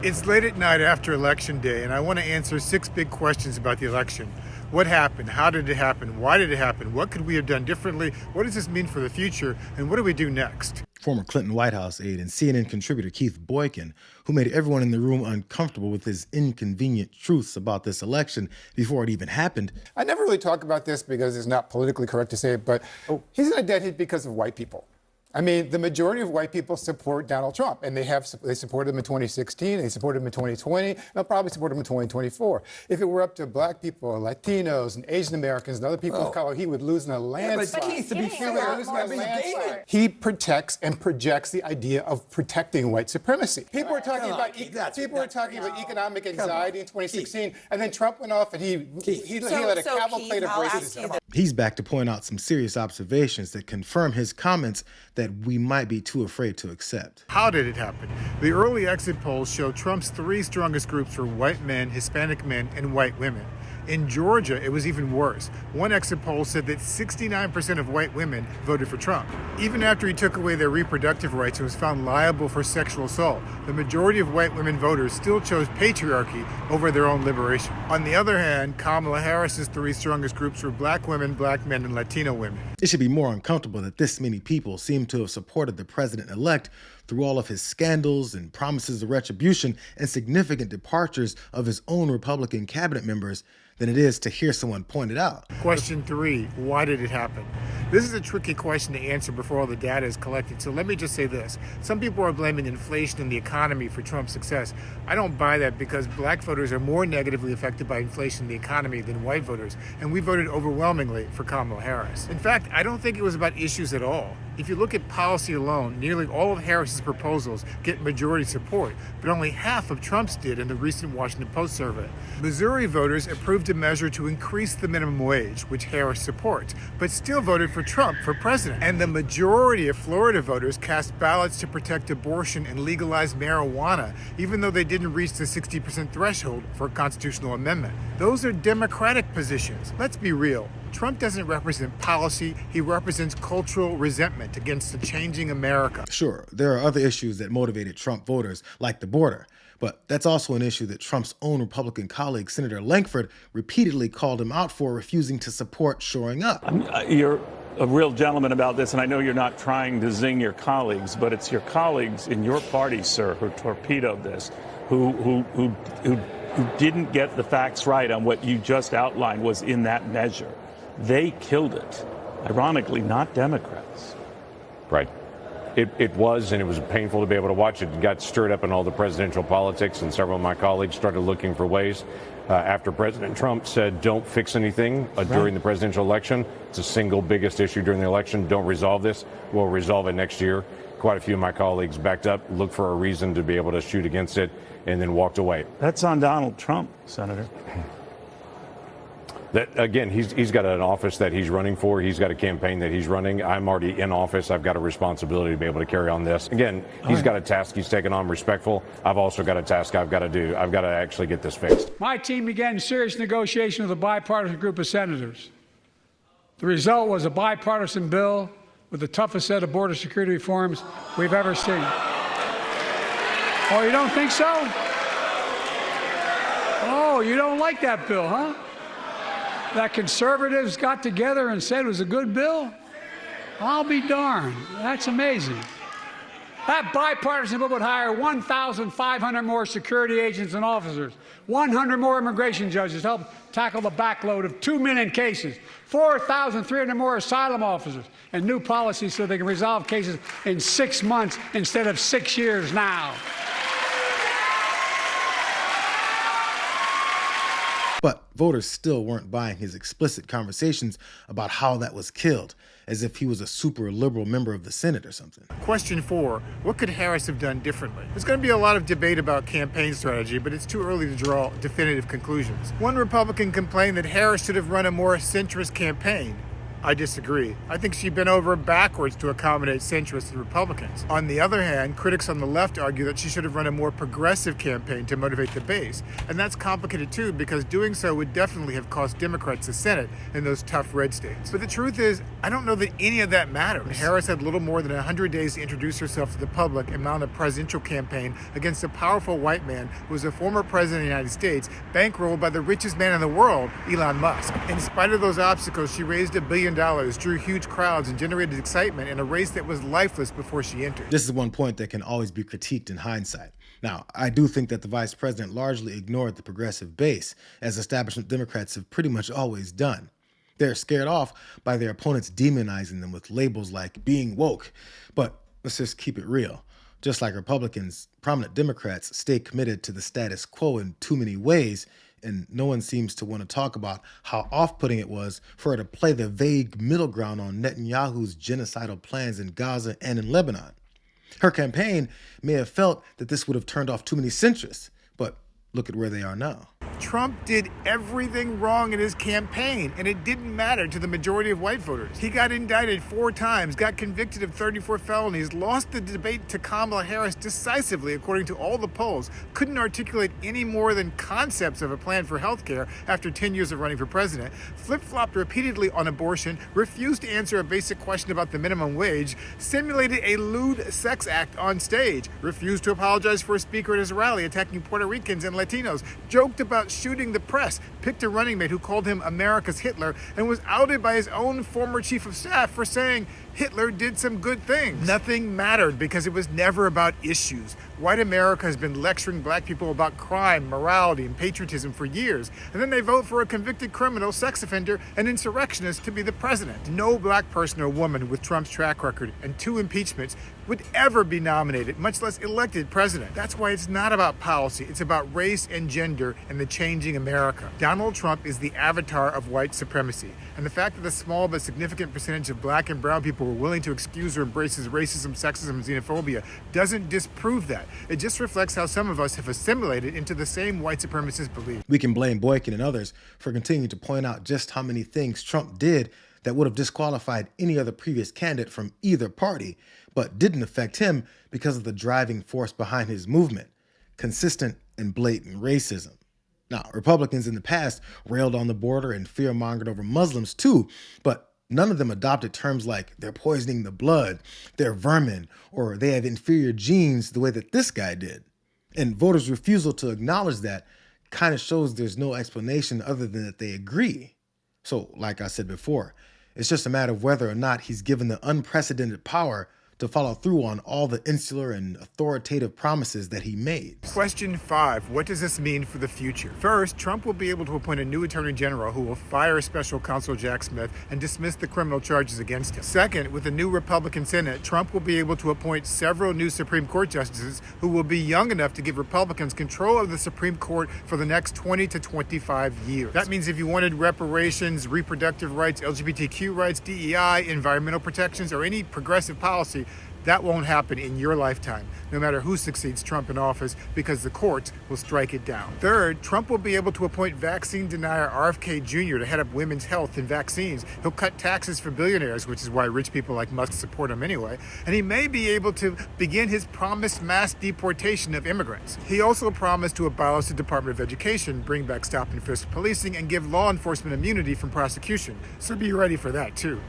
It's late at night after Election Day, and I want to answer 6 big questions about the election. What happened? How did it happen? Why did it happen? What could we have done differently? What does this mean for the future? And what do we do next? Former Clinton White House aide and CNN contributor Keith Boykin, who made everyone in the room uncomfortable with his inconvenient truths about this election before it even happened. I never really talk about this because it's not politically correct to say it, but he's in a dead heat because of white people. I mean, the majority of white people support Donald Trump, and they supported him in 2016, they supported him in 2020, and they'll probably support him in 2024. If it were up to black people, or Latinos, and Asian Americans, and other people of color, he would lose in a landslide. He protects and projects the idea of protecting white supremacy. People were talking about economic anxiety in 2016, and then Trump went off and he led a cavalcade of racism. He's back to point out some serious observations that confirm his comments that we might be too afraid to accept. How did it happen? The early exit polls show Trump's 3 strongest groups were white men, Hispanic men, and white women. In Georgia, it was even worse. One exit poll said that 69% of white women voted for Trump. Even after he took away their reproductive rights and was found liable for sexual assault, the majority of white women voters still chose patriarchy over their own liberation. On the other hand, Kamala Harris's 3 strongest groups were black women, black men, and Latino women. It should be more uncomfortable that this many people seem to have supported the president-elect through all of his scandals and promises of retribution and significant departures of his own Republican cabinet members than it is to hear someone point it out. Question 3, why did it happen? This is a tricky question to answer before all the data is collected, so let me just say this. Some people are blaming inflation and the economy for Trump's success. I don't buy that because black voters are more negatively affected by inflation and the economy than white voters, and we voted overwhelmingly for Kamala Harris. In fact, I don't think it was about issues at all. If you look at policy alone, nearly all of Harris's proposals get majority support, but only half of Trump's did in the recent Washington Post survey. Missouri voters approved a measure to increase the minimum wage, which Harris supports, but still voted for Trump for president. And the majority of Florida voters cast ballots to protect abortion and legalize marijuana, even though they didn't reach the 60% threshold for a constitutional amendment. Those are Democratic positions. Let's be real. Trump doesn't represent policy, he represents cultural resentment against a changing America. Sure, there are other issues that motivated Trump voters, like the border, but that's also an issue that Trump's own Republican colleague, Senator Lankford, repeatedly called him out for refusing to support shoring up. You're a real gentleman about this, and I know you're not trying to zing your colleagues, but it's your colleagues in your party, sir, who torpedoed this, who didn't get the facts right on what you just outlined was in that measure. They killed it. Ironically, not Democrats. Right. It was, and it was painful to be able to watch it. It got stirred up in all the presidential politics, and several of my colleagues started looking for ways. After President Trump said, don't fix anything during the presidential election. It's the single biggest issue during the election. Don't resolve this. We'll resolve it next year. Quite a few of my colleagues backed up, looked for a reason to be able to shoot against it, and then walked away. That's on Donald Trump, Senator. That, again, he's got an office that he's running for. He's got a campaign that he's running. I'm already in office. I've got a responsibility to be able to carry on this. Again, he's got a task he's taken on, respectful. I've also got a task I've got to do. I've got to actually get this fixed. My team began serious negotiation with a bipartisan group of senators. The result was a bipartisan bill with the toughest set of border security reforms we've ever seen. Oh, you don't think so? Oh, you don't like that bill, huh? That conservatives got together and said it was a good bill? I'll be darned. That's amazing. That bipartisan bill would hire 1,500 more security agents and officers, 100 more immigration judges to help tackle the backload of 2 million cases, 4,300 more asylum officers, and new policies so they can resolve cases in 6 months instead of 6 years now. But voters still weren't buying his explicit conversations about how that was killed, as if he was a super liberal member of the Senate or something. Question 4, what could Harris have done differently? There's going to be a lot of debate about campaign strategy, but it's too early to draw definitive conclusions. One Republican complained that Harris should have run a more centrist campaign. I disagree. I think she bent over backwards to accommodate centrists and Republicans. On the other hand, critics on the left argue that she should have run a more progressive campaign to motivate the base. And that's complicated too, because doing so would definitely have cost Democrats the Senate in those tough red states. But the truth is, I don't know that any of that matters. Harris had little more than 100 days to introduce herself to the public and mount a presidential campaign against a powerful white man who was a former president of the United States, bankrolled by the richest man in the world, Elon Musk. In spite of those obstacles, she raised $1 billion, drew huge crowds, and generated excitement in a race that was lifeless before she entered. This is one point that can always be critiqued in hindsight. Now, I do think that the vice president largely ignored the progressive base, as establishment Democrats have pretty much always done. They're scared off by their opponents demonizing them with labels like being woke. But let's just keep it real. Just like Republicans, prominent Democrats stay committed to the status quo in too many ways, and no one seems to want to talk about how off-putting it was for her to play the vague middle ground on Netanyahu's genocidal plans in Gaza and in Lebanon. Her campaign may have felt that this would have turned off too many centrists, but look at where they are now. Trump did everything wrong in his campaign, and it didn't matter to the majority of white voters. He got indicted 4 times, got convicted of 34 felonies, lost the debate to Kamala Harris decisively, according to all the polls, couldn't articulate any more than concepts of a plan for health care after 10 years of running for president, flip-flopped repeatedly on abortion, refused to answer a basic question about the minimum wage, simulated a lewd sex act on stage, refused to apologize for a speaker at his rally attacking Puerto Ricans and Latinos, joked about shooting the press, picked a running mate who called him America's Hitler, and was outed by his own former chief of staff for saying Hitler did some good things. Nothing mattered because it was never about issues. White America has been lecturing black people about crime, morality, and patriotism for years, and then they vote for a convicted criminal, sex offender, and insurrectionist to be the president. No black person or woman with Trump's track record and 2 impeachments would ever be nominated, much less elected president. That's why it's not about policy. It's about race and gender and the changing America. Donald Trump is the avatar of white supremacy, and the fact that a small but significant percentage of black and brown people were willing to excuse or embrace his racism, sexism, and xenophobia doesn't disprove that. It just reflects how some of us have assimilated into the same white supremacist belief. We can blame Boykin and others for continuing to point out just how many things Trump did that would have disqualified any other previous candidate from either party, but didn't affect him because of the driving force behind his movement: consistent and blatant racism. Now, Republicans in the past railed on the border and fear-mongered over Muslims too, but none of them adopted terms like they're poisoning the blood, they're vermin, or they have inferior genes the way that this guy did. And voters' refusal to acknowledge that kind of shows there's no explanation other than that they agree. So, like I said before, it's just a matter of whether or not he's given the unprecedented power to follow through on all the insular and authoritative promises that he made. Question 5, what does this mean for the future? First, Trump will be able to appoint a new attorney general who will fire special counsel Jack Smith and dismiss the criminal charges against him. Second, with the new Republican Senate, Trump will be able to appoint several new Supreme Court justices who will be young enough to give Republicans control of the Supreme Court for the next 20 to 25 years. That means if you wanted reparations, reproductive rights, LGBTQ rights, DEI, environmental protections, or any progressive policy, that won't happen in your lifetime, no matter who succeeds Trump in office, because the courts will strike it down. Third, Trump will be able to appoint vaccine denier RFK Jr. to head up women's health and vaccines. He'll cut taxes for billionaires, which is why rich people like Musk support him anyway. And he may be able to begin his promised mass deportation of immigrants. He also promised to abolish the Department of Education, bring back stop and frisk policing, and give law enforcement immunity from prosecution. So be ready for that too.